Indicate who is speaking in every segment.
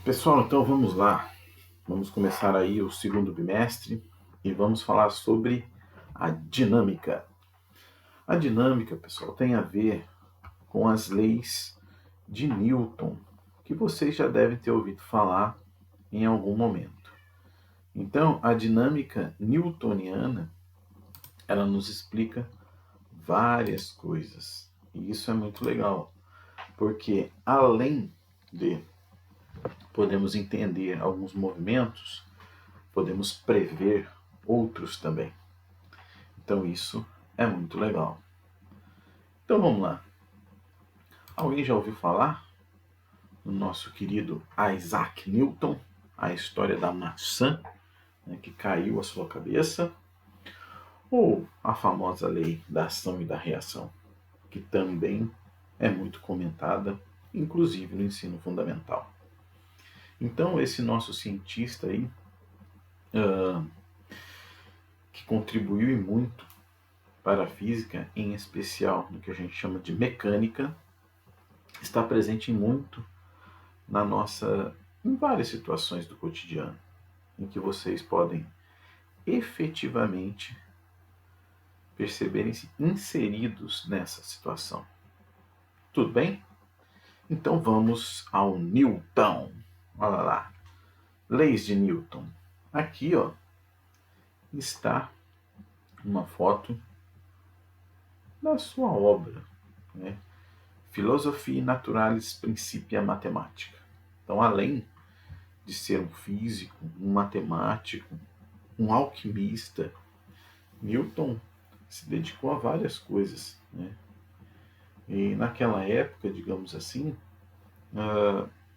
Speaker 1: Pessoal, então vamos lá. Vamos começar aí o segundo bimestre e vamos falar sobre a dinâmica. A dinâmica, pessoal, tem a ver com as leis de Newton, que vocês já devem ter ouvido falar em algum momento. Então, a dinâmica newtoniana, ela nos explica várias coisas. E isso é muito legal, porque além de podemos entender alguns movimentos, podemos prever outros também. Então isso é muito legal. Então vamos lá. Alguém já ouviu falar do nosso querido Isaac Newton, a história da maçã, né, que caiu à sua cabeça? Ou a famosa lei da ação e da reação, que também é muito comentada, inclusive no ensino fundamental. Então esse nosso cientista aí, que contribuiu e muito para a física, em especial no que a gente chama de mecânica, está presente muito em várias situações do cotidiano, em que vocês podem efetivamente perceberem-se inseridos nessa situação. Tudo bem? Então vamos ao Newton. Olha lá. Leis de Newton. Aqui, ó, está uma foto da sua obra, né? Philosophiae Naturalis Principia Mathematica. Então, além de ser um físico, um matemático, um alquimista, Newton se dedicou a várias coisas, né? E naquela época, digamos assim,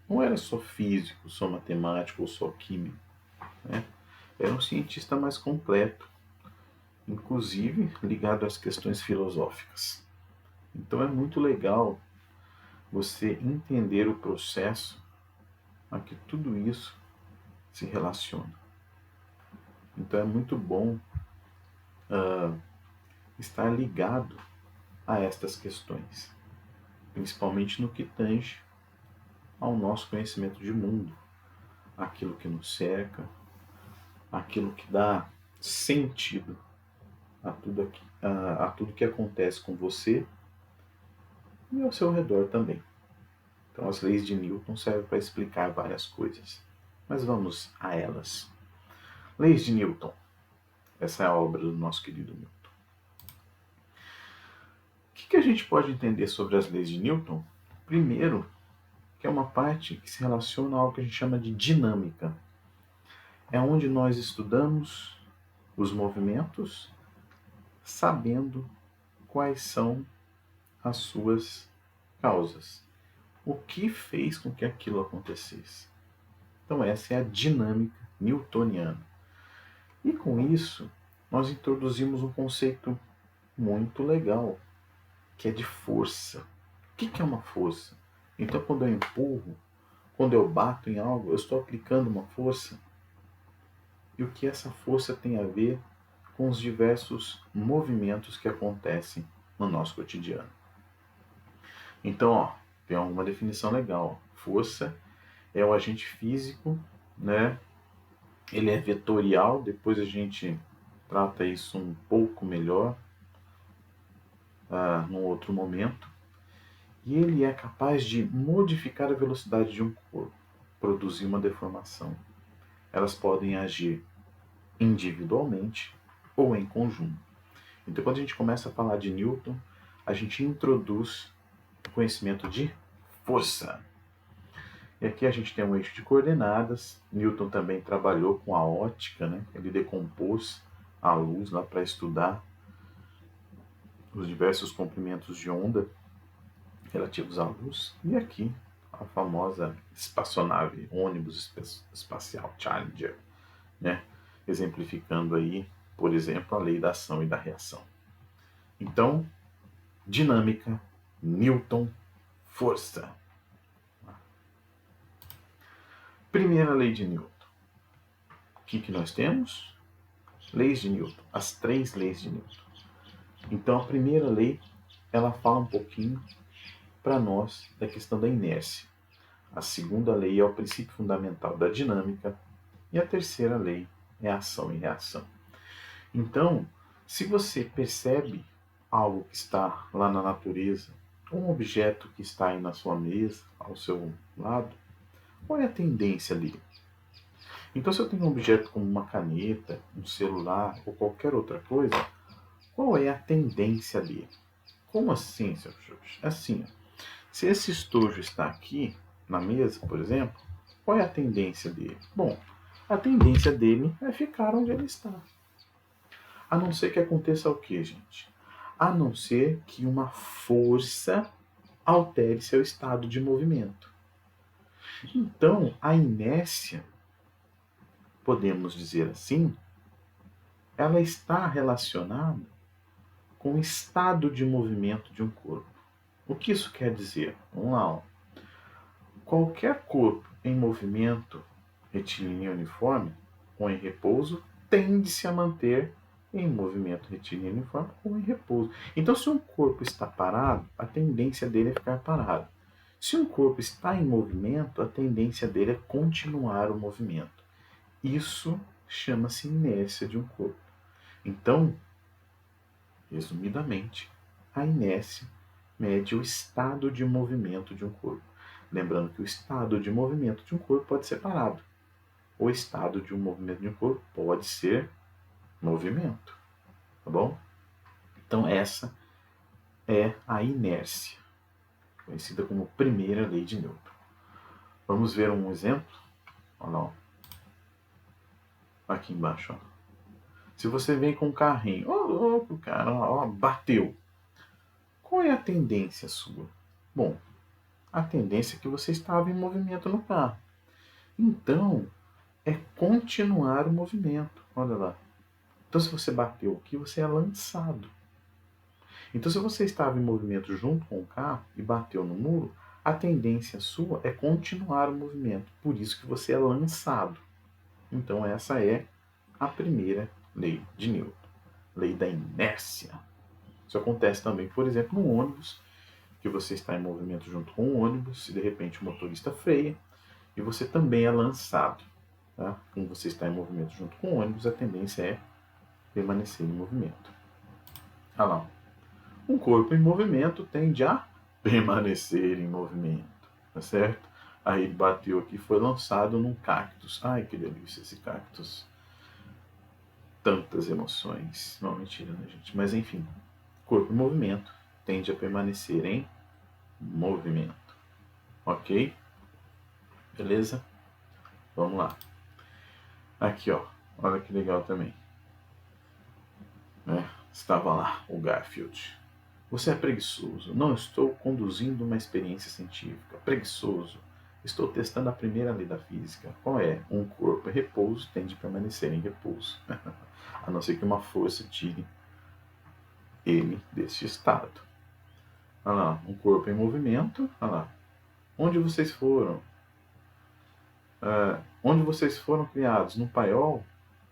Speaker 1: não era só físico, só matemático ou só químico, né? Era um cientista mais completo, inclusive ligado às questões filosóficas. Então é muito legal você entender o processo a que tudo isso se relaciona. Então é muito bom estar ligado a estas questões, principalmente no que tange ao nosso conhecimento de mundo, aquilo que nos cerca, aquilo que dá sentido a tudo que acontece com você e ao seu redor também. Então as leis de Newton servem para explicar várias coisas, mas vamos a elas. Leis de Newton. Essa é a obra do nosso querido Newton. O que a gente pode entender sobre as leis de Newton? Primeiro, que é uma parte que se relaciona ao que a gente chama de dinâmica. É onde nós estudamos os movimentos sabendo quais são as suas causas. O que fez com que aquilo acontecesse? Então essa é a dinâmica newtoniana. E com isso, nós introduzimos um conceito muito legal, que é de força. O que é uma força? Então quando eu empurro, quando eu bato em algo, eu estou aplicando uma força. E o que essa força tem a ver com os diversos movimentos que acontecem no nosso cotidiano. Então, ó, tem uma definição legal. Força é o agente físico, né? Ele é vetorial, depois a gente trata isso um pouco melhor num outro momento. E ele é capaz de modificar a velocidade de um corpo, produzir uma deformação. Elas podem agir individualmente ou em conjunto. Então, quando a gente começa a falar de Newton, a gente introduz o conhecimento de força. E aqui a gente tem um eixo de coordenadas. Newton também trabalhou com a ótica, né? Ele decompôs a luz lá para estudar os diversos comprimentos de onda relativos à luz. E aqui a famosa espaçonave, ônibus espacial Challenger, né? Exemplificando aí, por exemplo, a lei da ação e da reação. Então, dinâmica, Newton, força. Primeira lei de Newton. O que nós temos? Leis de Newton, as 3 leis de Newton. Então, a primeira lei, ela fala um pouquinho para nós da questão da inércia. A segunda lei é o princípio fundamental da dinâmica. E a terceira lei é ação e reação. Então, se você percebe algo que está lá na natureza, um objeto que está aí na sua mesa, ao seu lado, qual é a tendência ali? Então, se eu tenho um objeto como uma caneta, um celular ou qualquer outra coisa, qual é a tendência ali? Como assim, seu Jorge? Assim, se esse estojo está aqui na mesa, por exemplo, qual é a tendência dele? Bom, a tendência dele é ficar onde ele está. A não ser que aconteça o quê, gente? A não ser que uma força altere seu estado de movimento. Então, a inércia, podemos dizer assim, ela está relacionada com o estado de movimento de um corpo. O que isso quer dizer? Vamos lá. Qualquer corpo em movimento retilíneo uniforme ou em repouso tende-se a manter em movimento retilíneo uniforme ou em repouso. Então, se um corpo está parado, a tendência dele é ficar parado. Se um corpo está em movimento, a tendência dele é continuar o movimento. Isso chama-se inércia de um corpo. Então, resumidamente, a inércia mede o estado de movimento de um corpo. Lembrando que o estado de movimento de um corpo pode ser parado. O estado de um movimento de um corpo pode ser movimento. Tá bom? Então, essa é a inércia, conhecida como primeira lei de Newton. Vamos ver um exemplo? Olha lá. Aqui embaixo. Ó. Se você vem com um carrinho, o cara ó, bateu. Qual é a tendência sua? Bom, a tendência é que você estava em movimento no carro. Então, é continuar o movimento. Olha lá. Então, se você bateu aqui, você é lançado. Então, se você estava em movimento junto com o carro e bateu no muro, a tendência sua é continuar o movimento. Por isso que você é lançado. Então, essa é a primeira lei de Newton. Lei da inércia. Isso acontece também, por exemplo, no ônibus, que você está em movimento junto com o ônibus, e de repente o motorista freia, e você também é lançado. Tá? Quando você está em movimento junto com o ônibus, a tendência é permanecer em movimento. Olha lá. Um corpo em movimento tende a permanecer em movimento, tá certo? Aí ele bateu aqui e foi lançado num cactus. Ai, que delícia esse cactus. Tantas emoções. Não, mentira, né, gente? Mas enfim, corpo em movimento tende a permanecer em movimento. Ok? Beleza? Vamos lá. Aqui, ó. Olha que legal também. Né? Estava lá o Garfield. Você é preguiçoso. Não estou conduzindo uma experiência científica. Preguiçoso. Estou testando a primeira lei da física. Qual é? Um corpo em repouso tende a permanecer em repouso. A não ser que uma força tire ele deste estado. Olha lá, um corpo em movimento. Olha lá. Onde vocês foram? Onde vocês foram criados? No paiol?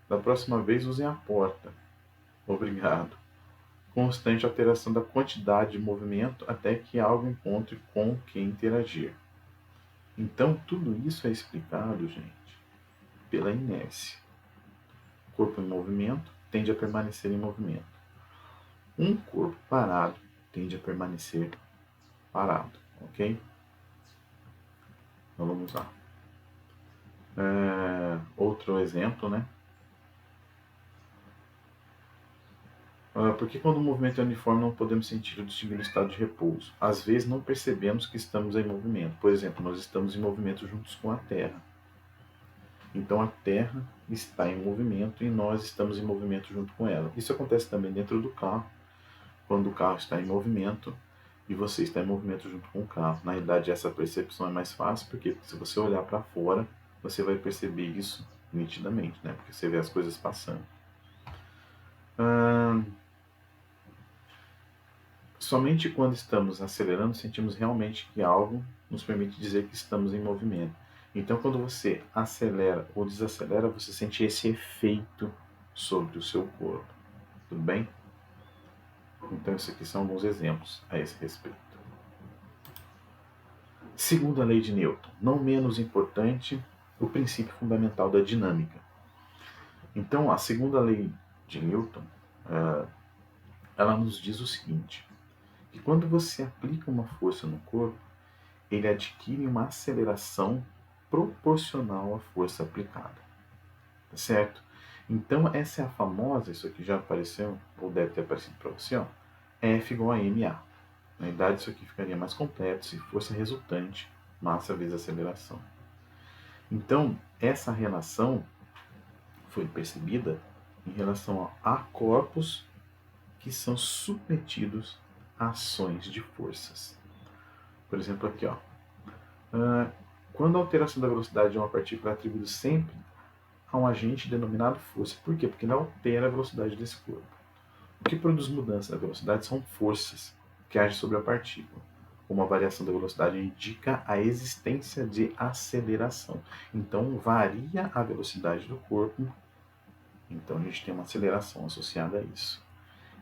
Speaker 1: Da próxima vez usem a porta. Obrigado. Constante alteração da quantidade de movimento até que algo encontre com quem interagir. Então, tudo isso é explicado, gente, pela inércia. O corpo em movimento tende a permanecer em movimento. Um corpo parado tende a permanecer parado, ok? Então, vamos lá. Outro exemplo, né? Porque quando o movimento é uniforme não podemos sentir ou distinguir o estado de repouso. Às vezes não percebemos que estamos em movimento. Por exemplo, nós estamos em movimento juntos com a Terra. Então a Terra está em movimento e nós estamos em movimento junto com ela. Isso acontece também dentro do carro, quando o carro está em movimento e você está em movimento junto com o carro. Na realidade, essa percepção é mais fácil, porque se você olhar para fora, você vai perceber isso nitidamente, né? Porque você vê as coisas passando. Somente quando estamos acelerando sentimos realmente que algo nos permite dizer que estamos em movimento. Então, quando você acelera ou desacelera, você sente esse efeito sobre o seu corpo. Tudo bem? Então, esses aqui são alguns exemplos a esse respeito. Segunda lei de Newton, não menos importante, o princípio fundamental da dinâmica. Então, a segunda lei de Newton, ela nos diz o seguinte, que quando você aplica uma força no corpo, ele adquire uma aceleração proporcional à força aplicada, tá certo? Então, essa é a famosa, isso aqui já apareceu, ou deve ter aparecido para você, ó, F igual a ma. Na verdade, isso aqui ficaria mais completo se força resultante, massa vezes aceleração. Então, essa relação foi percebida em relação a corpos que são submetidos a ações de forças. Por exemplo, aqui, ó. Quando a alteração da velocidade de uma partícula é atribuída sempre a um agente denominado força. Por quê? Porque ele altera a velocidade desse corpo. O que produz mudança da velocidade são forças que agem sobre a partícula. Uma variação da velocidade indica a existência de aceleração. Então, varia a velocidade do corpo. Então, a gente tem uma aceleração associada a isso.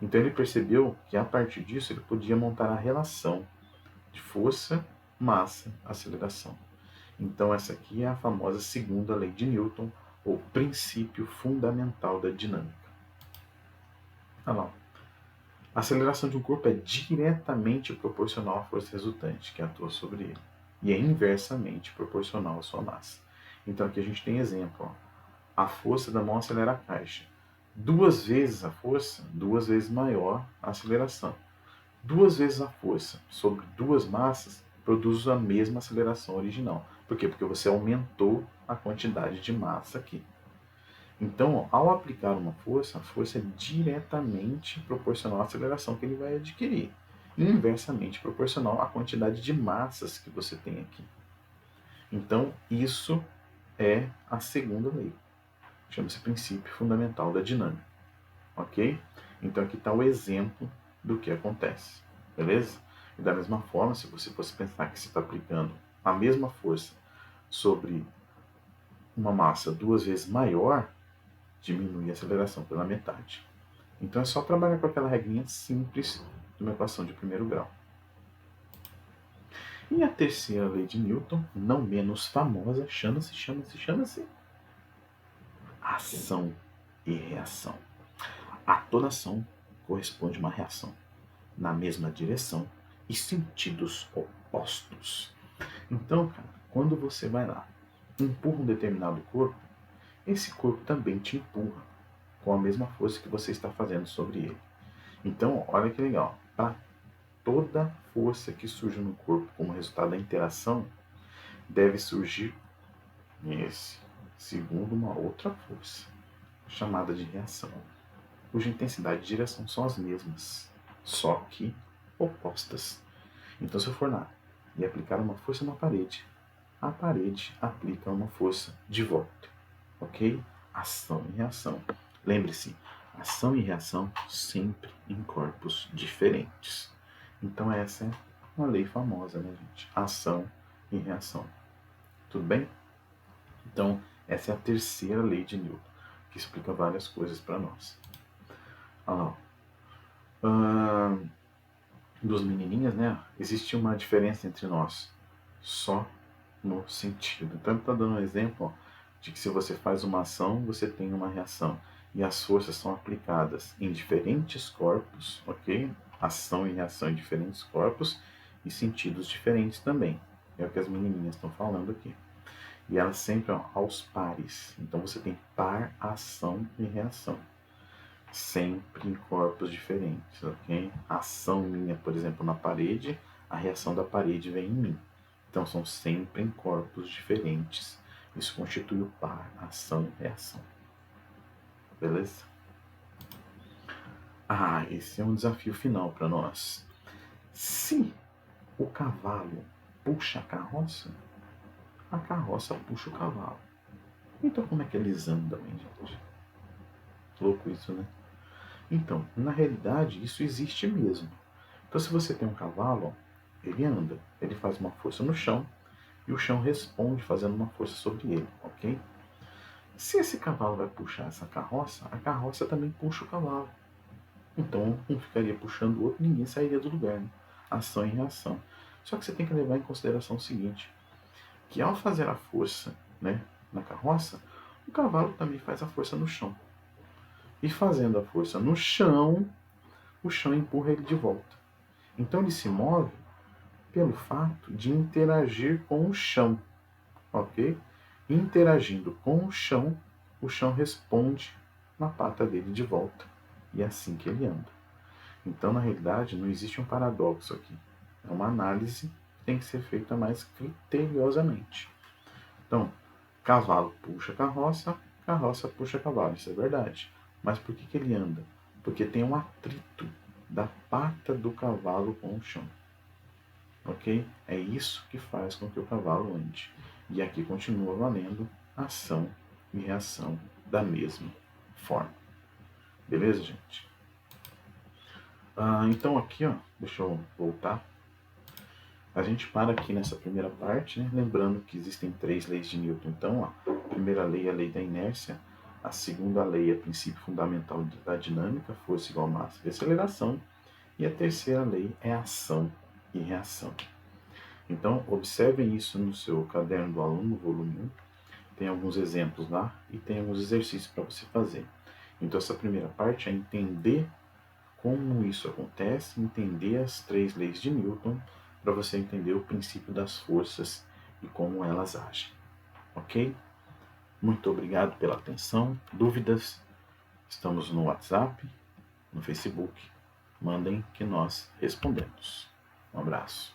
Speaker 1: Então, ele percebeu que, a partir disso, ele podia montar a relação de força, massa, aceleração. Então, essa aqui é a famosa segunda lei de Newton, ou princípio fundamental da dinâmica. Olha lá. A aceleração de um corpo é diretamente proporcional à força resultante que atua sobre ele, e é inversamente proporcional à sua massa. Então, aqui a gente tem exemplo. Ó. A força da mão acelera a caixa. 2 vezes a força, 2 vezes maior a aceleração. 2 vezes a força sobre 2 massas produz a mesma aceleração original. Por quê? Porque você aumentou a quantidade de massa aqui. Então, ao aplicar uma força, a força é diretamente proporcional à aceleração que ele vai adquirir. E inversamente proporcional à quantidade de massas que você tem aqui. Então, isso é a segunda lei. Chama-se princípio fundamental da dinâmica. Ok? Então, aqui está o exemplo do que acontece. Beleza? E da mesma forma, se você fosse pensar que você está aplicando a mesma força sobre uma massa 2 vezes maior, diminui a aceleração pela metade. Então é só trabalhar com aquela regrinha simples de uma equação de primeiro grau. E a terceira lei de Newton, não menos famosa, chama-se ação e reação. A toda ação corresponde a uma reação, na mesma direção e sentidos opostos. Então, cara, quando você vai lá, empurra um determinado corpo, esse corpo também te empurra com a mesma força que você está fazendo sobre ele. Então, olha que legal. Para toda força que surge no corpo como resultado da interação, deve surgir esse, segundo uma outra força, chamada de reação, cuja intensidade e direção são as mesmas, só que opostas. Então, se eu for lá e aplicar uma força na parede, a parede aplica uma força de volta. Ok? Ação e reação. Lembre-se, ação e reação sempre em corpos diferentes. Então essa é uma lei famosa, né, gente? Ação e reação. Tudo bem? Então, essa é a terceira lei de Newton, que explica várias coisas para nós. Olha lá. Dos menininhas, né? Existe uma diferença entre nós. Só no sentido. Então, ele está dando um exemplo, ó, de que se você faz uma ação, você tem uma reação. E as forças são aplicadas em diferentes corpos, ok? Ação e reação em diferentes corpos e sentidos diferentes também. É o que as menininhas estão falando aqui. E elas sempre, ó, aos pares. Então você tem par, ação e reação. Sempre em corpos diferentes, ok? A ação minha, por exemplo, na parede, a reação da parede vem em mim. Então são sempre em corpos diferentes. Isso constitui o par, ação e reação. Beleza? Esse é um desafio final para nós. Se o cavalo puxa a carroça puxa o cavalo. Então como é que eles andam, hein, gente? Louco isso, né? Então, na realidade, isso existe mesmo. Então, se você tem um cavalo, ele anda, ele faz uma força no chão e o chão responde fazendo uma força sobre ele, ok? Se esse cavalo vai puxar essa carroça, a carroça também puxa o cavalo. Então, um ficaria puxando o outro, ninguém sairia do lugar, né? Ação e reação. Só que você tem que levar em consideração o seguinte, que ao fazer a força, né, na carroça, o cavalo também faz a força no chão. E fazendo a força no chão, o chão empurra ele de volta. Então ele se move pelo fato de interagir com o chão, ok? Interagindo com o chão responde na pata dele de volta. E é assim que ele anda. Então, na realidade, não existe um paradoxo aqui. É uma análise que tem que ser feita mais criteriosamente. Então, cavalo puxa carroça, carroça puxa cavalo, isso é verdade. Mas por que ele anda? Porque tem um atrito da pata do cavalo com o chão. Ok? É isso que faz com que o cavalo ande. E aqui continua valendo ação e reação da mesma forma. Beleza, gente? Então aqui, ó, deixa eu voltar. A gente para aqui nessa primeira parte, né? Lembrando que existem 3 leis de Newton. Então, ó, a primeira lei é a lei da inércia, a segunda lei é o princípio fundamental da dinâmica, força igual massa e aceleração, e a terceira lei é ação e reação. Então, observem isso no seu caderno do aluno, volume 1. Tem alguns exemplos lá e tem alguns exercícios para você fazer. Então, essa primeira parte é entender como isso acontece, entender as 3 leis de Newton, para você entender o princípio das forças e como elas agem. Ok? Muito obrigado pela atenção. Dúvidas? Estamos no WhatsApp, no Facebook. Mandem que nós respondemos. Um abraço.